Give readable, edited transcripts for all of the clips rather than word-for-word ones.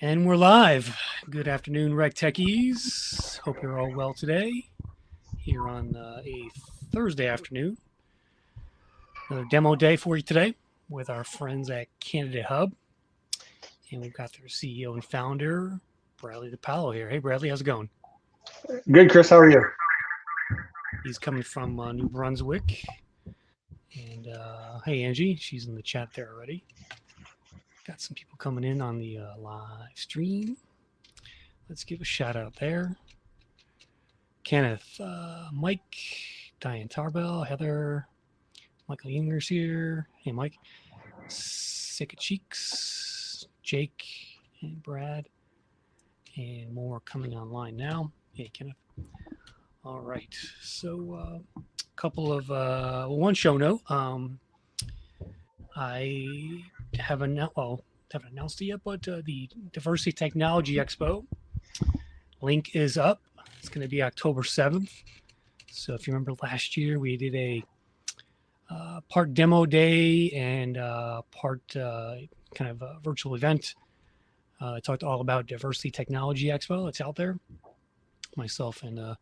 And we're live. Good afternoon, RecTechies. Hope you're all well today. Here on a Thursday afternoon. Another demo day for you today with our friends at CandidateHub. And we've got their CEO and founder, Bradley Dipaolo here. Hey, Bradley, how's it going? Good, Chris. How are you? He's coming from New Brunswick. And hey, Angie, she's in the chat there already. Got some people coming in on the live stream. Let's give a shout out there. Kenneth, Mike, Diane Tarbell, Heather, Michael Yinger's here. Hey, Mike. Sick of Cheeks, Jake, and Brad, and more coming online now. Hey, Kenneth. All right. So, a couple of one show note. I haven't announced it yet, but the Diversity Technology Expo link is up. It's going to be October 7th. So if you remember last year, we did a part demo day and part kind of a virtual event. I talked all about Diversity Technology Expo. It's out there. Myself and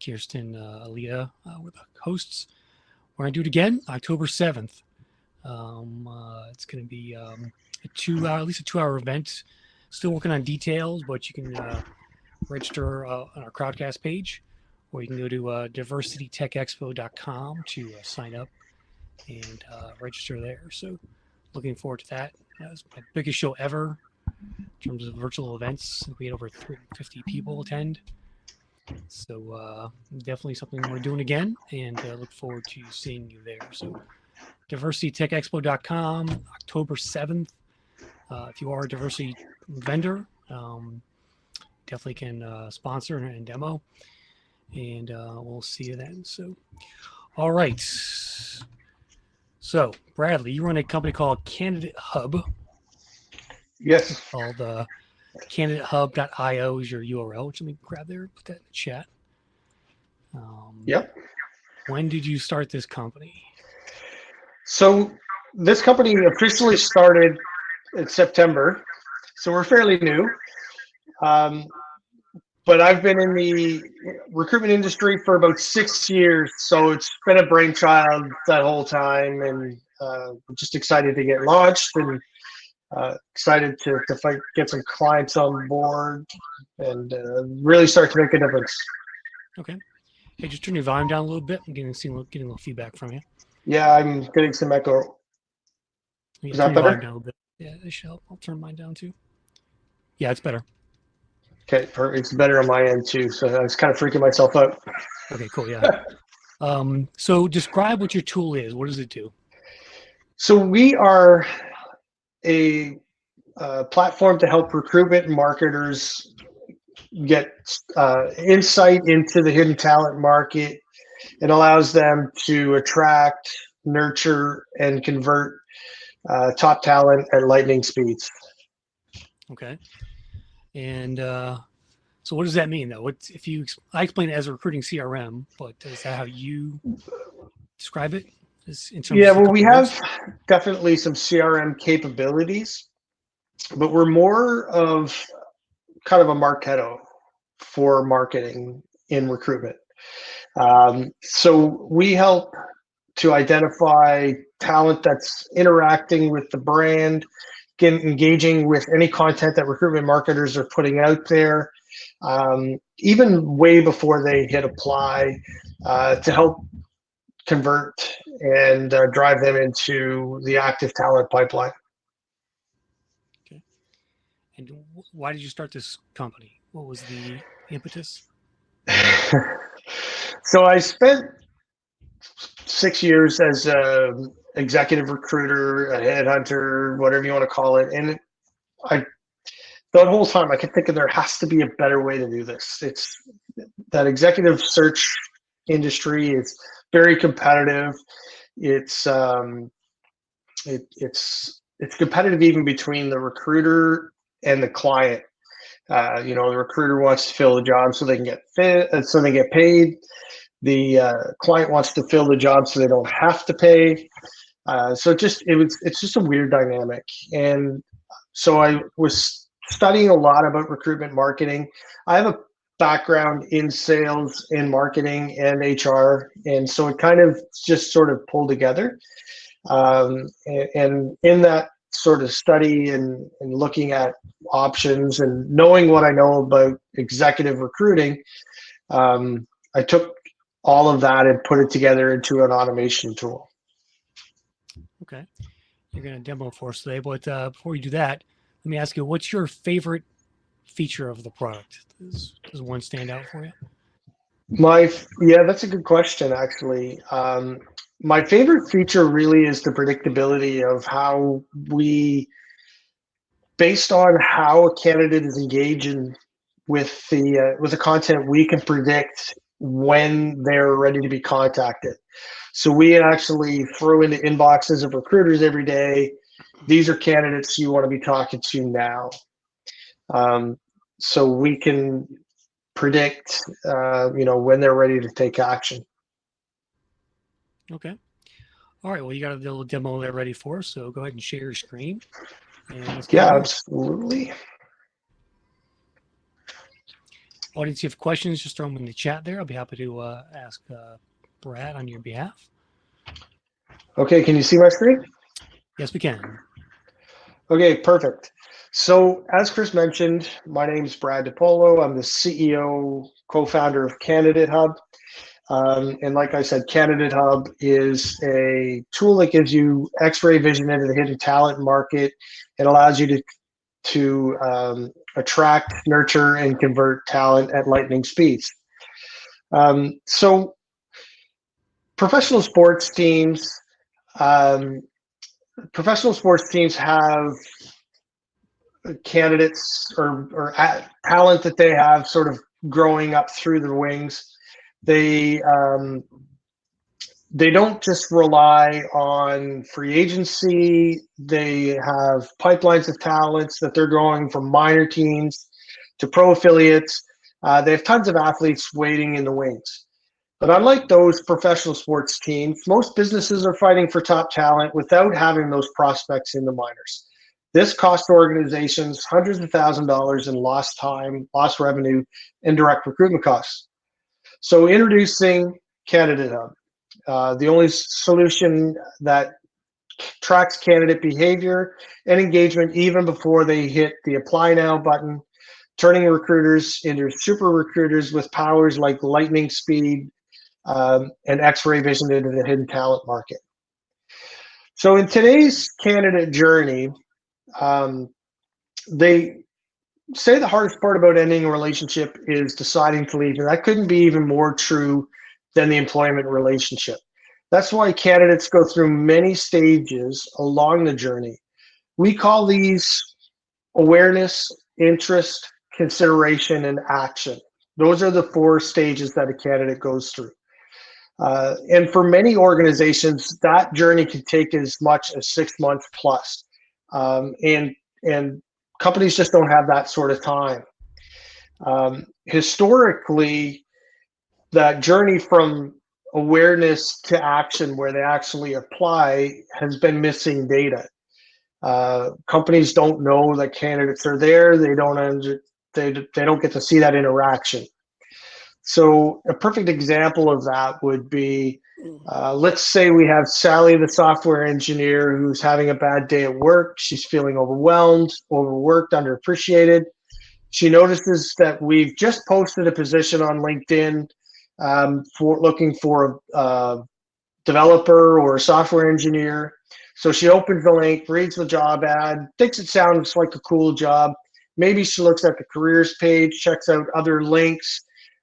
Kirsten Alita were the hosts. We're going to do it again, October 7th. It's going to be at least a 2-hour event. Still working on details, but you can register on our Crowdcast page, or you can go to diversitytechexpo.com to sign up and register there. So looking forward to that. That was my biggest show ever in terms of virtual events. We had over 350 people attend. So definitely something we're doing again, and look forward to seeing you there. So diversitytechexpo.com, October 7th. If you are a diversity vendor, definitely can sponsor and demo, and we'll see you then. So, all right. So, Bradley, you run a company called CandidateHub. Yes. It's called CandidateHub.io is your URL, which let me grab there, put that in the chat. Yep. When did you start this company? So this company officially started in September, so we're fairly new. But I've been in the recruitment industry for about 6 years, so it's been a brainchild that whole time, and I'm just excited to get launched and excited to get some clients on board and really start to make a difference. Okay. Hey, just turn your volume down a little bit. I'm getting a little feedback from you. Yeah, I'm getting some echo. Is that better? Volume down a little bit. Yeah, this should help. I'll turn mine down too. Yeah, it's better. Okay, it's better on my end too. So I was kind of freaking myself out. Okay, cool. Yeah. So describe what your tool is. What does it do? So we are a platform to help recruitment marketers get insight into the hidden talent market. It allows them to attract, nurture, and convert top talent at lightning speeds. Okay. And so what does that mean, though? I explain it as a recruiting CRM, but is that how you describe it? Yeah, well, we have definitely some CRM capabilities, but we're more of kind of a Marketo for marketing in recruitment. So we help to identify talent that's interacting with the brand, engaging with any content that recruitment marketers are putting out there, even way before they hit apply, to help convert and drive them into the active talent pipeline. Okay. And why did you start this company? What was the impetus? So I spent 6 years as an executive recruiter, a headhunter, whatever you want to call it. And that whole time I kept thinking there has to be a better way to do this. It's that executive search industry is very competitive. It's competitive even between the recruiter and the client. The recruiter wants to fill the job so they can get so they get paid. The client wants to fill the job so they don't have to pay. So it's just a weird dynamic. And so I was studying a lot about recruitment marketing. I have a background in sales, in marketing, and HR, and so it kind of just sort of pulled together. And in that sort of study and looking at options and knowing what I know about executive recruiting, I took all of that and put it together into an automation tool. Okay. You're going to demo for us today, but before you do that, let me ask you, what's your favorite feature of the product? Does one stand out for you? Yeah, that's a good question, actually. My favorite feature really is the predictability of how based on how a candidate is engaging with the content, we can predict when they're ready to be contacted. So we actually throw into inboxes of recruiters every day. These are candidates you want to be talking to now. So we can predict, when they're ready to take action. Okay. All right. Well, you got a little demo there ready for us, so go ahead and share your screen. And let's get going. Absolutely. Audience, if you have questions, just throw them in the chat there. I'll be happy to ask Brad on your behalf. Okay, can you see my screen? Yes, we can. Okay, perfect. So as Chris mentioned, my name is Brad Dipaolo. I'm the CEO, co-founder of CandidateHub. And like I said, CandidateHub is a tool that gives you X-ray vision into the hidden talent market. It allows you to attract, nurture, and convert talent at lightning speeds. So professional sports teams have candidates or talent that they have sort of growing up through the wings. They don't just rely on free agency. They have pipelines of talents that they're growing from minor teams to pro affiliates. They have tons of athletes waiting in the wings. But unlike those professional sports teams, most businesses are fighting for top talent without having those prospects in the minors. This costs organizations hundreds of thousands of dollars in lost time, lost revenue, and direct recruitment costs. So introducing CandidateHub, the only solution that tracks candidate behavior and engagement even before they hit the apply now button, turning recruiters into super recruiters with powers like lightning speed and X-ray vision into the hidden talent market. So in today's candidate journey, they say the hardest part about ending a relationship is deciding to leave, and that couldn't be even more true than the employment relationship. That's why candidates go through many stages along the journey. We call these awareness, interest, consideration, and action. Those are the 4 stages that a candidate goes through. And for many organizations, that journey can take as much as 6 months plus. And companies just don't have that sort of time. Historically, that journey from awareness to action, where they actually apply, has been missing data. Companies don't know that candidates are there. They don't get to see that interaction. So a perfect example of that would be, let's say we have Sally, the software engineer, who's having a bad day at work. She's feeling overwhelmed, overworked, underappreciated. She notices that we've just posted a position on LinkedIn for looking for a developer or a software engineer. So she opens the link, reads the job ad, thinks it sounds like a cool job. Maybe she looks at the careers page, checks out other links,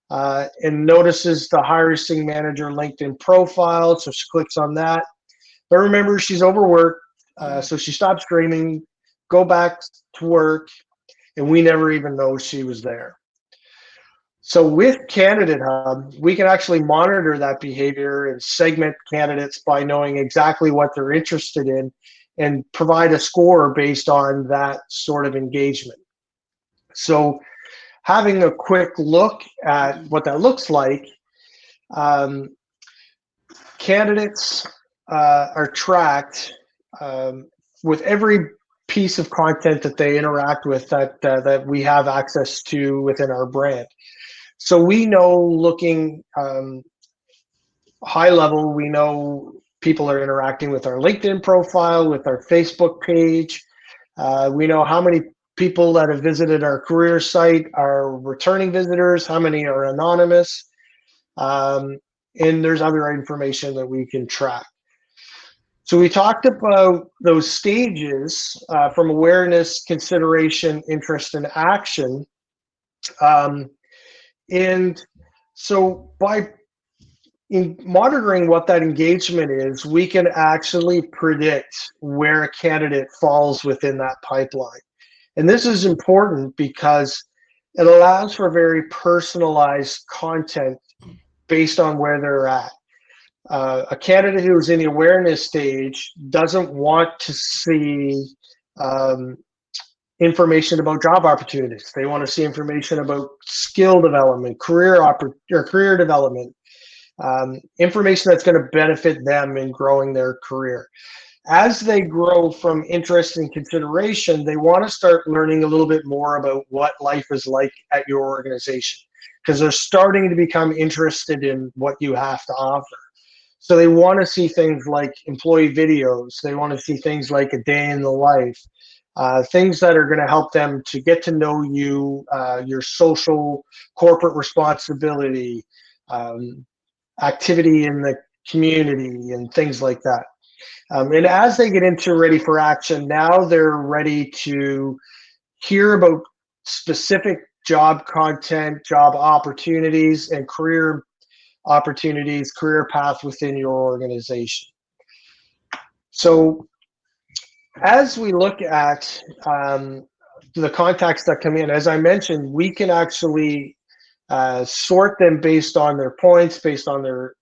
and notices the hiring manager LinkedIn profile. So she clicks on that. But remember, she's overworked. So she stops dreaming, go back to work, and we never even know she was there. So with CandidateHub, we can actually monitor that behavior and segment candidates by knowing exactly what they're interested in and provide a score based on that sort of engagement. So having a quick look at what that looks like, candidates are tracked with every piece of content that they interact with that we have access to within our brand. So we know, looking high level, we know people are interacting with our LinkedIn profile, with our Facebook page. We know how many people that have visited our career site are returning visitors, how many are anonymous, and there's other information that we can track. So we talked about those stages from awareness, consideration, interest, and action. And so by monitoring what that engagement is, we can actually predict where a candidate falls within that pipeline. And this is important because it allows for very personalized content based on where they're at. A candidate who's in the awareness stage doesn't want to see information about job opportunities. They want to see information about skill development, career development, information that's going to benefit them in growing their career. As they grow from interest and consideration, they want to start learning a little bit more about what life is like at your organization, because they're starting to become interested in what you have to offer. So they want to see things like employee videos. They want to see things like a day in the life, things that are going to help them to get to know you, your social corporate responsibility, activity in the community, and things like that. And as they get into ready for action, now they're ready to hear about specific job content, job opportunities, and career opportunities, career path within your organization. So as we look at the contacts that come in, as I mentioned, we can actually sort them based on their points, based on their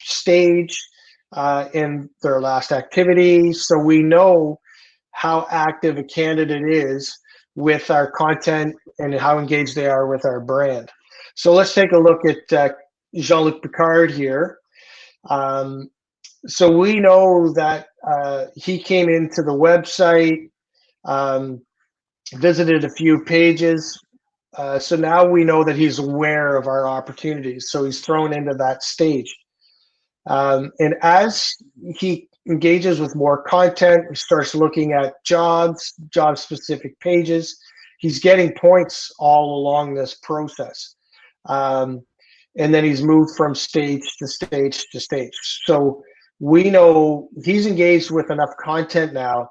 stage in their last activity. So we know how active a candidate is with our content and how engaged they are with our brand. So let's take a look at Jean-Luc Picard here. So we know that he came into the website, visited a few pages. So now we know that he's aware of our opportunities. So he's thrown into that stage. And as he engages with more content, he starts looking at job-specific pages. He's getting points all along this process. And then he's moved from stage to stage to stage. So we know he's engaged with enough content now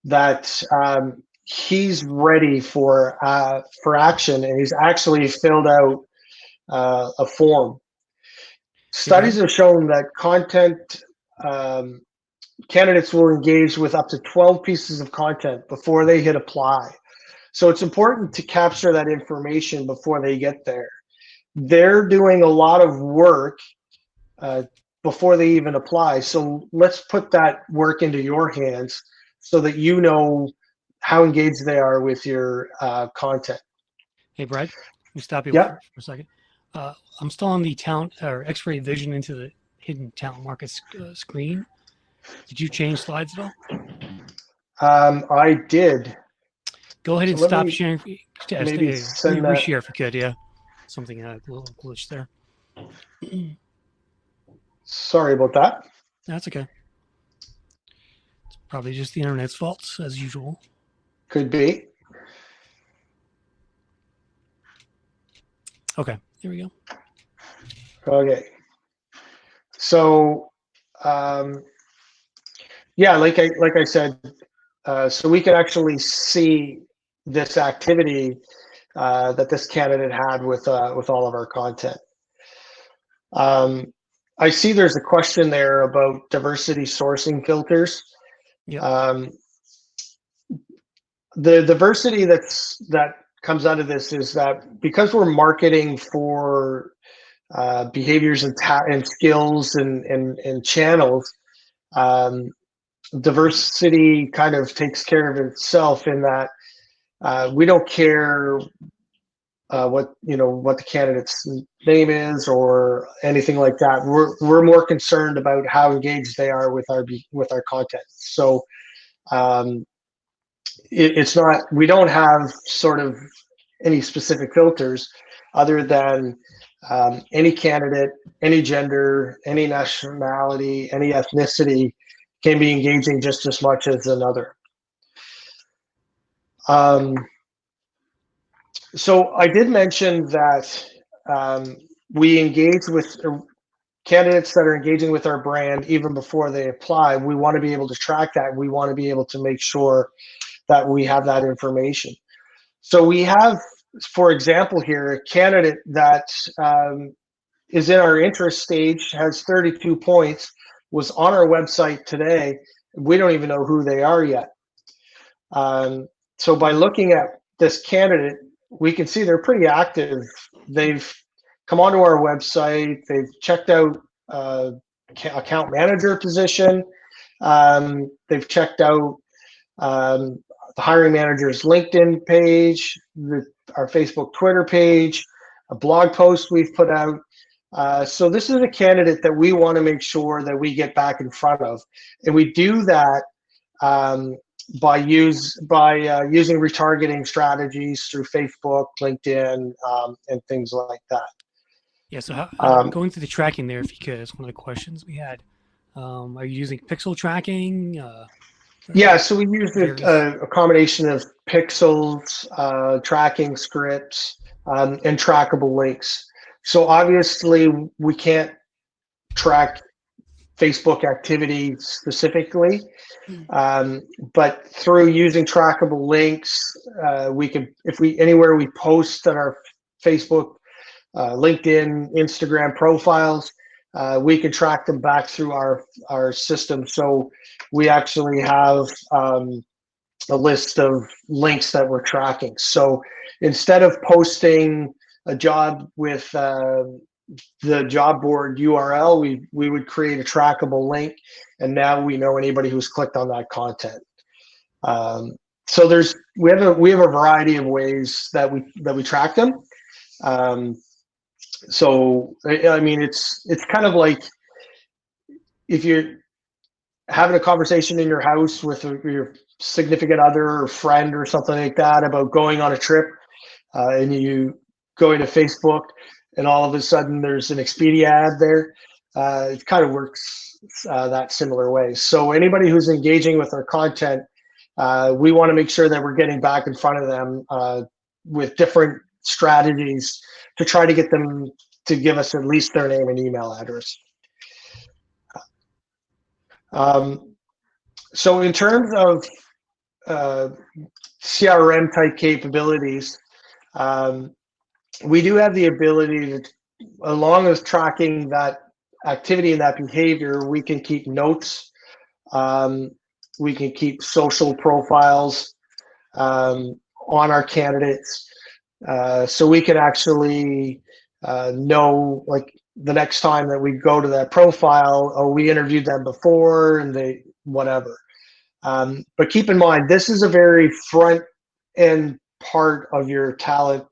that he's ready for action, and he's actually filled out a form. Studies have shown that candidates will engage with up to 12 pieces of content before they hit apply. So it's important to capture that information before they get there. They're doing a lot of work before they even apply. So let's put that work into your hands so that you know how engaged they are with your content. Hey, Brad, let me stop you Yeah. for a second. I'm still on the talent or X-ray vision into the hidden talent markets screen. Did you change slides at all? I did. Go ahead and stop sharing. Maybe reshare if you could. Yeah, something a little glitch there. Sorry about that. That's okay. It's probably just the internet's fault, as usual. Could be. Okay, here we go. Okay. So, yeah, like I said, so we can actually see this activity that this candidate had with all of our content. I see there's a question there about diversity sourcing filters. Yep. The diversity that comes out of this is that because we're marketing for behaviors and skills and channels, diversity kind of takes care of itself in that we don't care what the candidate's name is or anything like that. We're more concerned about how engaged they are with our content. So it's not, we don't have sort of any specific filters other than any candidate, any gender, any nationality, any ethnicity can be engaging just as much as another. So I did mention that we engage with candidates that are engaging with our brand even before they apply. We want to be able to track that. We want to be able to make sure that we have that information. So we have, for example, here, a candidate that is in our interest stage, has 32 points, was on our website today. We don't even know who they are yet. So by looking at this candidate, we can see they're pretty active. They've come onto our website. They've checked out account manager position. They've checked out the hiring manager's LinkedIn page, our Facebook, Twitter page, a blog post we've put out. So this is a candidate that we want to make sure that we get back in front of, and we do that by using retargeting strategies through Facebook, LinkedIn, and things like that. Yeah. So going through the tracking there, if you could, it's one of the questions we had. Are you using pixel tracking? Yeah, so we use a combination of pixels, tracking scripts, and trackable links. So obviously we can't track Facebook activity specifically, but through using trackable links, we can, anywhere we post on our Facebook, LinkedIn, Instagram profiles, we can track them back through our system. So we actually have a list of links that we're tracking. So instead of posting a job with the job board URL, we would create a trackable link, and now we know anybody who's clicked on that content. So we have a variety of ways that we track them. So I mean, it's kind of like if you're having a conversation in your house with your significant other or friend or something like that about going on a trip, and you go into Facebook and all of a sudden there's an Expedia ad there. It kind of works that similar way. So anybody who's engaging with our content, we want to make sure that we're getting back in front of them with different strategies to try to get them to give us at least their name and email address. So in terms of CRM type capabilities, we do have the ability to, along with tracking that activity and that behavior, we can keep notes. We can keep social profiles on our candidates. So we can actually know, like, the next time that we go to that profile, oh, we interviewed them before and they whatever. But keep in mind, this is a very front end part of your talent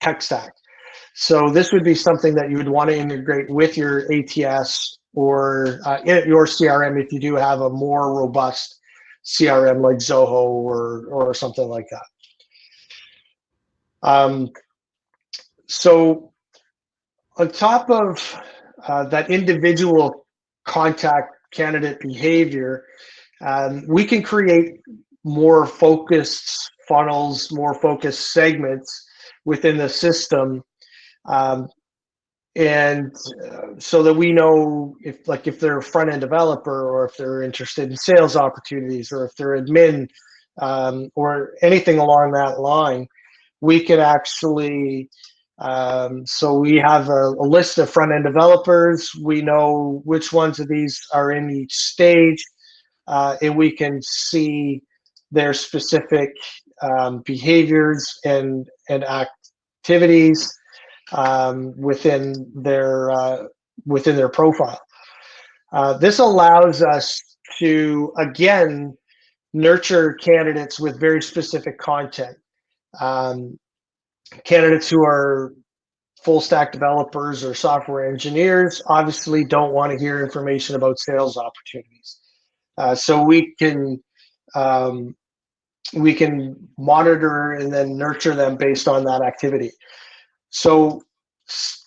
tech stack. So this would be something that you would want to integrate with your ATS or your CRM if you do have a more robust CRM like Zoho or something like that. So on top of that individual contact candidate behavior, we can create more focused funnels, more focused segments within the system, and so that we know if they're a front-end developer, or if they're interested in sales opportunities, or if they're admin, or anything along that line, we could actually so we have a list of front-end developers. We know which ones of these are in each stage, and we can see their specific behaviors and activities within their profile. This allows us to, again, nurture candidates with very specific content. Candidates who are full stack developers or software engineers obviously don't want to hear information about sales opportunities. So we can we can monitor and then nurture them based on that activity. So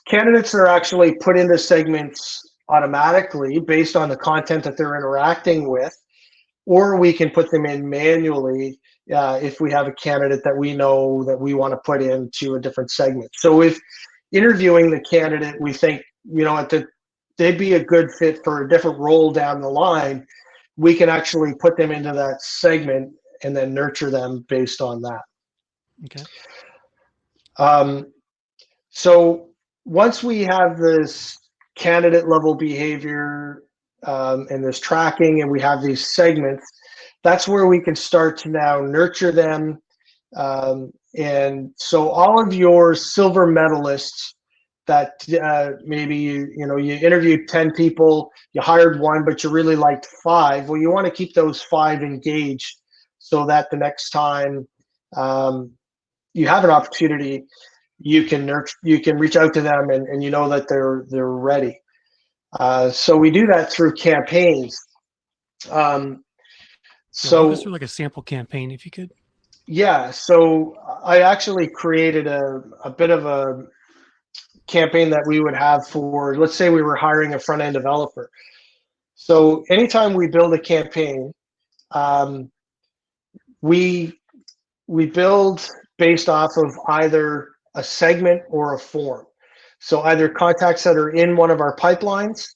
candidates are actually put into segments automatically based on the content that they're interacting with, or we can put them in manually if we have a candidate that we know that we want to put into a different segment. So if interviewing the candidate, we think, that they'd be a good fit for a different role down the line, we can actually put them into that segment and then nurture them based on that. Okay. So once we have this candidate level behavior and this tracking, and we have these segments, that's where we can start to now nurture them. And so all of your silver medalists that maybe you interviewed 10 people, you hired one, but you really liked 5. Well, you want to keep those 5 engaged so that the next time you have an opportunity, you can reach out to them and you know that they're ready. So we do that through campaigns. Walk us through like a sample campaign, if you could. Yeah, so I actually created a bit of a campaign that we would have for, let's say we were hiring a front-end developer. So anytime we build a campaign, we build based off of either a segment or a form. So either contacts that are in one of our pipelines,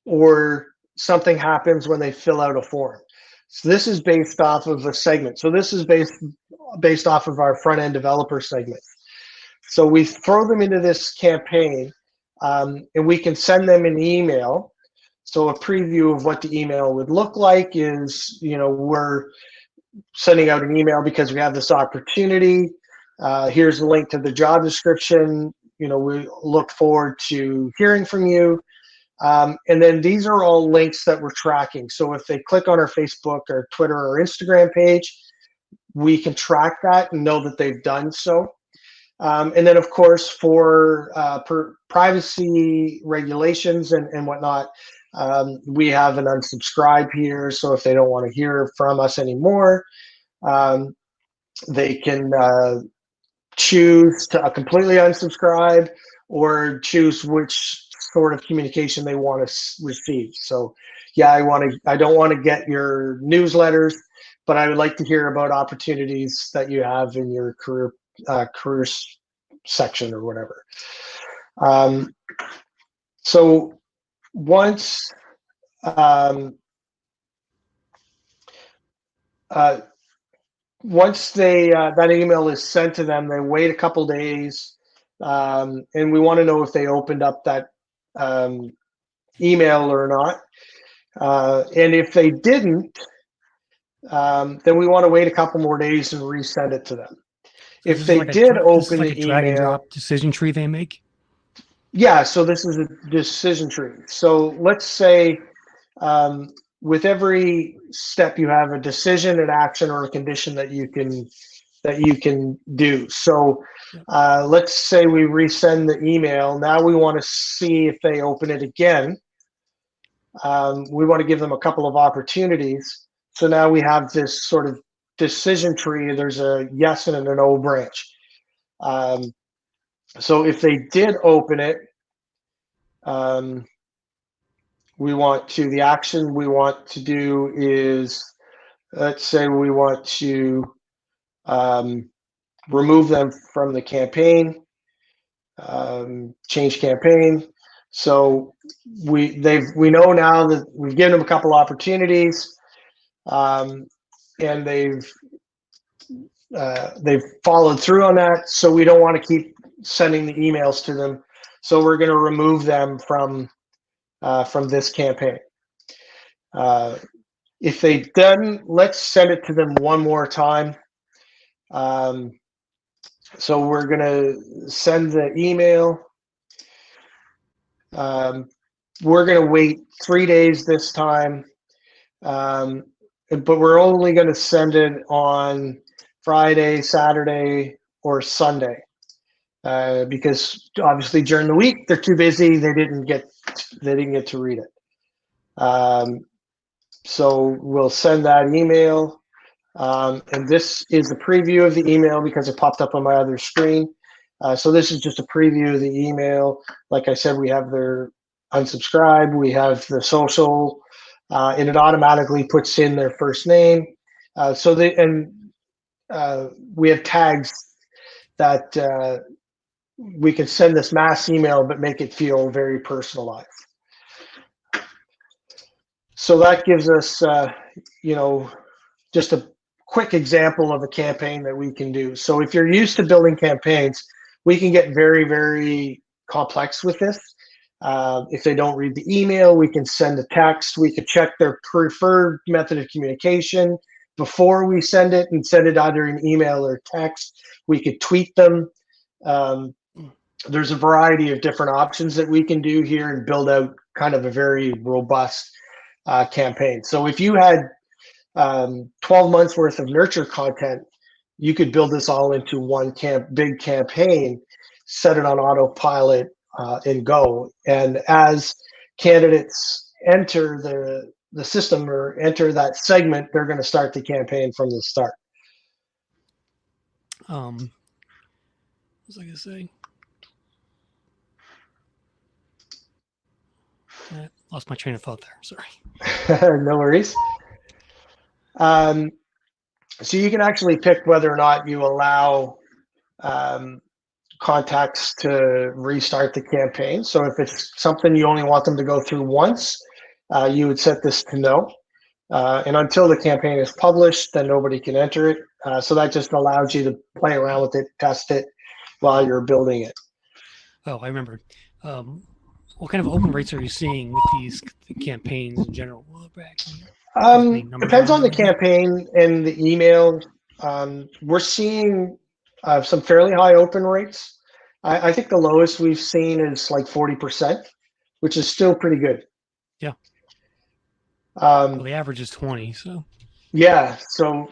or something happens when they fill out a form. So this is based off of a segment. So this is based off of our front-end developer segment. So we throw them into this campaign, and we can send them an email. So a preview of what the email would look like is, we're sending out an email because we have this opportunity. Here's the link to the job description. We look forward to hearing from you. And then these are all links that we're tracking. So if they click on our Facebook or Twitter or Instagram page, we can track that and know that they've done so. And then, of course, for privacy regulations and whatnot, we have an unsubscribe here. So if they don't want to hear from us anymore, they can choose to completely unsubscribe or choose which sort of communication they want to receive. So, yeah, I don't want to get your newsletters, but I would like to hear about opportunities that you have in your career section or whatever. So once they that email is sent to them, they wait a couple days, and we want to know if they opened up that email or not. And if they didn't, then we want to wait a couple more days and resend it to them. So if they did open like the a drag and email, drop decision tree they make. yeah. So this is a decision tree. So let's say with every step you have a decision, an action, or a condition that you can do. So let's say we resend the email. Now we want to see if they open it again. We want to give them a couple of opportunities. So now we have this sort of decision tree. There's a yes and a no branch. So if they did open it, the action we want to do is, let's say we want to remove them from the campaign, change campaign. So we know now that we've given them a couple opportunities, and they've followed through on that. So we don't want to keep sending the emails to them. So we're going to remove them from this campaign. If they didn't, let's send it to them one more time. So we're going to send the email. We're going to wait 3 days this time, but we're only going to send it on Friday, Saturday, or Sunday, because obviously during the week they're too busy. They didn't get to read it. So we'll send that email. And this is a preview of the email because it popped up on my other screen. So this is just a preview of the email. Like I said, we have their unsubscribe, we have the social, and it automatically puts in their first name. We have tags that we can send this mass email, but make it feel very personalized. So that gives us, just a quick example of a campaign that we can do. So if you're used to building campaigns, we can get very, very complex with this. If they don't read the email, we can send a text. We could check their preferred method of communication before we send it and send it either in email or text. We could tweet them. There's a variety of different options that we can do here and build out kind of a very robust campaign. So if you had 12 months worth of nurture content, you could build this all into one big campaign, set it on autopilot, and go. And as candidates enter the system or enter that segment, they're going to start the campaign from the start. What was I going to say? I lost my train of thought there. Sorry. No worries. So you can actually pick whether or not you allow contacts to restart the campaign. So if it's something you only want them to go through once, you would set this to no. And until the campaign is published, then nobody can enter it. So that just allows you to play around with it, test it while you're building it. Oh, I remember. What kind of open rates are you seeing with these campaigns in general? Depends on the campaign and the email. We're seeing some fairly high open rates. I think the lowest we've seen is like 40%, which is still pretty good. Yeah. Well, the average is 20. So. Yeah. So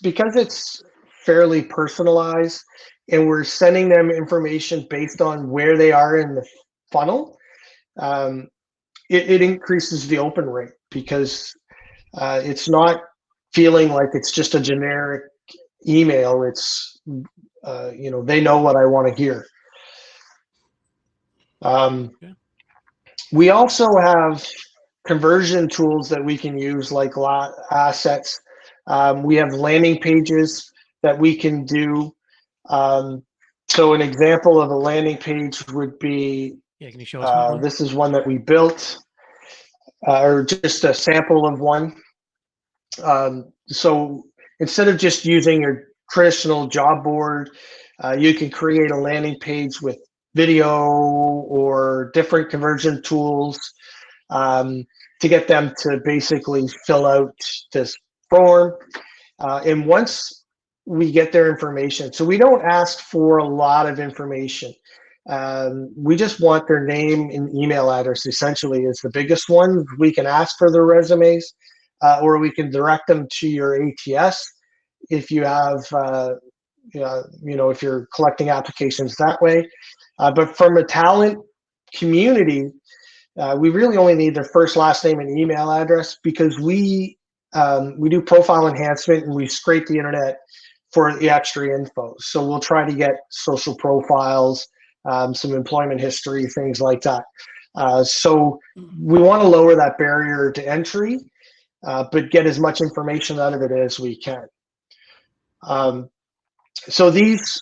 because it's fairly personalized, and we're sending them information based on where they are in the funnel. It increases the open rate because it's not feeling like it's just a generic email. It's they know what I want to hear. Okay. We also have conversion tools that we can use, like assets. We have landing pages that we can do. So an example of a landing page would be, can you show us this is one that we built, or just a sample of one. So instead of just using your traditional job board, you can create a landing page with video or different conversion tools to get them to basically fill out this form. And once we get their information, so we don't ask for a lot of information. We just want their name and email address, essentially, is the biggest one. We can ask for their resumes, or we can direct them to your ATS if you have, if you're collecting applications that way. But from a talent community, we really only need their first, last name, and email address, because we do profile enhancement and we scrape the internet for the extra info. So we'll try to get social profiles, some employment history, things like that. So we want to lower that barrier to entry, but get as much information out of it as we can. So these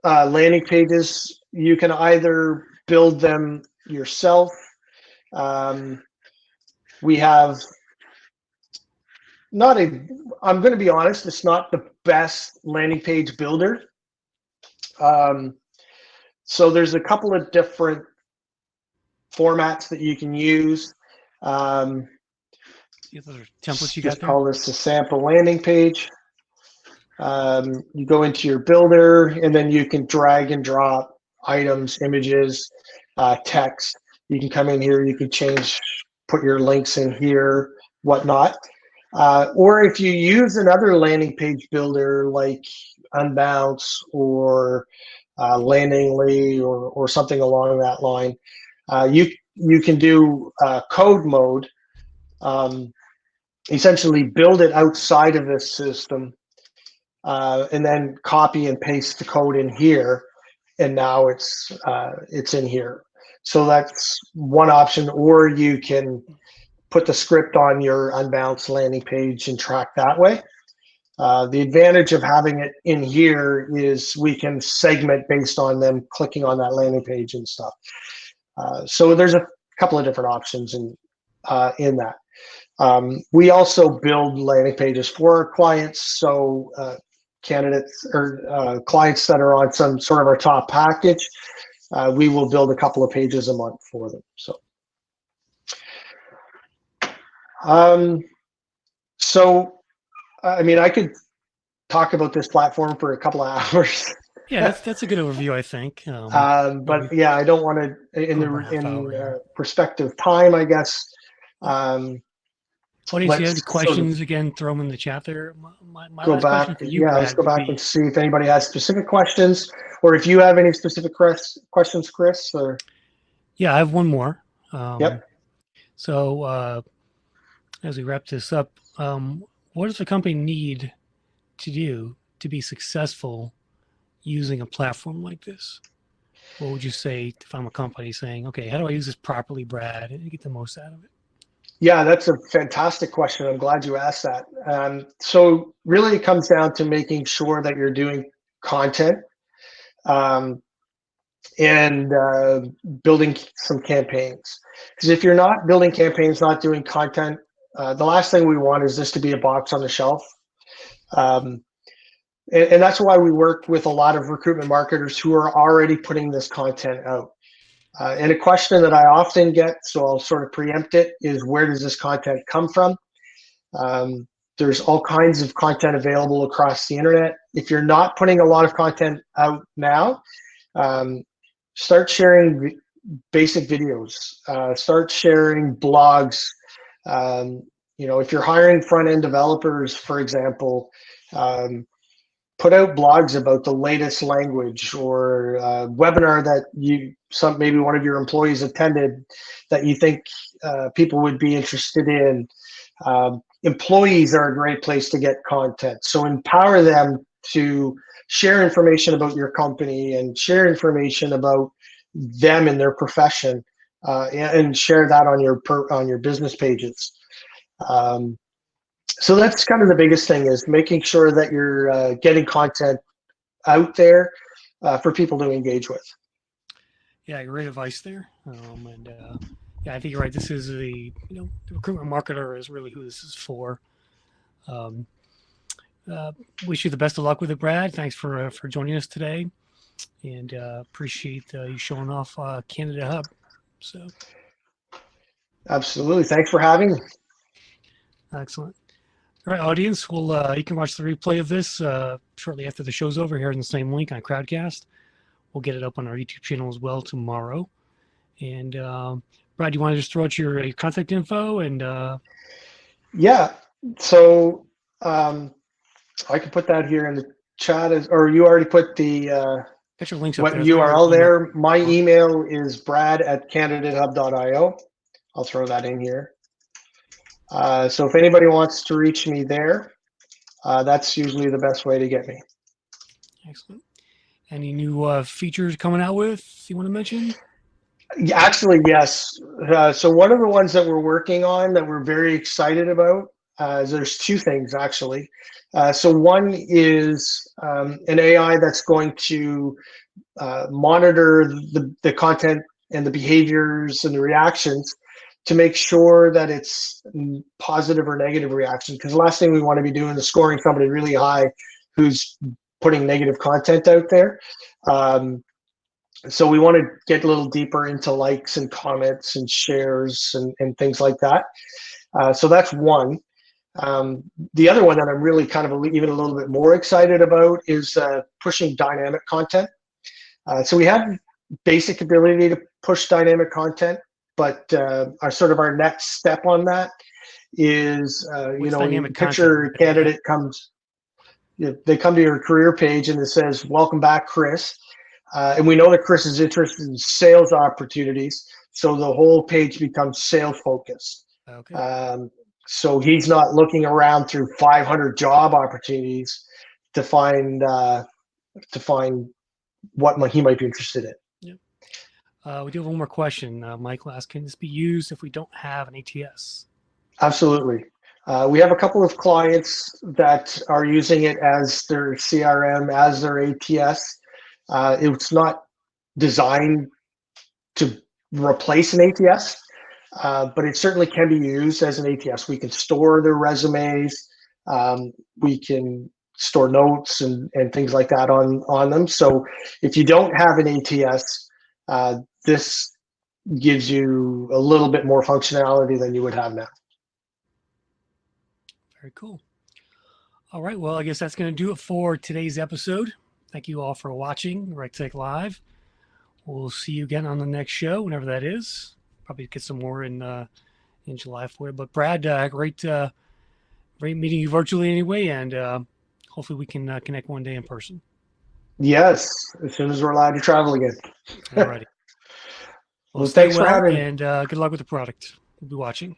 landing pages, you can either build them yourself. We have I'm going to be honest, it's not the best landing page builder. So there's a couple of different formats that you can use. Those are templates you got there? Just call this a sample landing page. You go into your builder, and then you can drag and drop items, images, text. You can come in here, you can put your links in here, whatnot. Or if you use another landing page builder like Unbounce or Landingly or something along that line, you can do code mode. essentially build it outside of this system, and then copy and paste the code in here, and now it's in here. So that's one option, or you can put the script on your unbalanced landing page and track that way. The advantage of having it in here is we can segment based on them clicking on that landing page and stuff. So there's a couple of different options in that. We also build landing pages for our clients. So candidates or clients that are on some sort of our top package, we will build a couple of pages a month for them. So, I mean, I could talk about this platform for a couple of hours. Yeah, that's a good overview, I think. But yeah, I don't want to, in perspective time, I guess. What do you see? Any questions? Again, throw them in the chat there. My go last back. question for you, Yeah, Brad, let's go back and see if anybody has specific questions, or if you have any specific questions, Chris. Or yeah, I have one more. Yep. So as we wrap this up, what does the company need to do to be successful using a platform like this? What would you say if I'm a company saying, okay, how do I use this properly, Brad, and get the most out of it? Yeah, that's a fantastic question. I'm glad you asked that. So really it comes down to making sure that you're doing content, and building some campaigns. Because if you're not building campaigns, not doing content, the last thing we want is this to be a box on the shelf. And that's why we work with a lot of recruitment marketers who are already putting this content out. And a question that I often get, so I'll sort of preempt it, is where does this content come from? There's all kinds of content available across the internet. If you're not putting a lot of content out now, start sharing basic videos, start sharing blogs. If you're hiring front-end developers, for example, put out blogs about the latest language, or a webinar that maybe one of your employees attended that you think people would be interested in. Employees are a great place to get content. So empower them to share information about your company and share information about them and their profession, and share that on your business pages. So that's kind of the biggest thing, is making sure that you're getting content out there for people to engage with. Yeah, great advice there. Yeah, I think you're right. This is the recruitment marketer is really who this is for. Wish you the best of luck with it, Brad. Thanks for joining us today, and appreciate you showing off CandidateHub. So, absolutely, thanks for having me. Excellent. All right, audience. Well, you can watch the replay of this shortly after the show's over here in the same link on Crowdcast. We'll get it up on our YouTube channel as well tomorrow. And Brad, you want to just throw out your contact info and? Yeah. So I can put that here in the chat, or you already put the got your links up there. URL there. My email is brad@candidatehub.io. I'll throw that in here. So if anybody wants to reach me there, that's usually the best way to get me. Excellent. Any new features coming out with you want to mention? Actually, yes. So one of the ones that we're working on that we're very excited about, there's two things actually. So one is an AI that's going to monitor the content and the behaviors and the reactions to make sure that it's positive or negative reaction. Because the last thing we want to be doing is scoring somebody really high who's putting negative content out there. So we want to get a little deeper into likes and comments and shares and things like that. So that's one. The other one that I'm really kind of even a little bit more excited about is pushing dynamic content. So we have basic ability to push dynamic content, but our next step on that is picture a candidate comes, they come to your career page and it says, "Welcome back, Chris." And we know that Chris is interested in sales opportunities, so the whole page becomes sales focused. Okay. So he's not looking around through 500 job opportunities to find what he might be interested in. Yeah. We do have one more question. Michael asked, can this be used if we don't have an ATS? Absolutely. We have a couple of clients that are using it as their CRM, as their ATS. It's not designed to replace an ATS, but it certainly can be used as an ATS. We can store their resumes. We can store notes and things like that on them. So if you don't have an ATS, this gives you a little bit more functionality than you would have now. Very cool. All right. Well, I guess that's going to do it for today's episode. Thank you all for watching RecTech Live. We'll see you again on the next show, whenever that is. Probably get some more in July for you. But Brad, great meeting you virtually anyway, and hopefully we can connect one day in person. Yes, as soon as we're allowed to travel again. All righty. Well, stay thanks for well, having me. and good luck with the product. We'll be watching.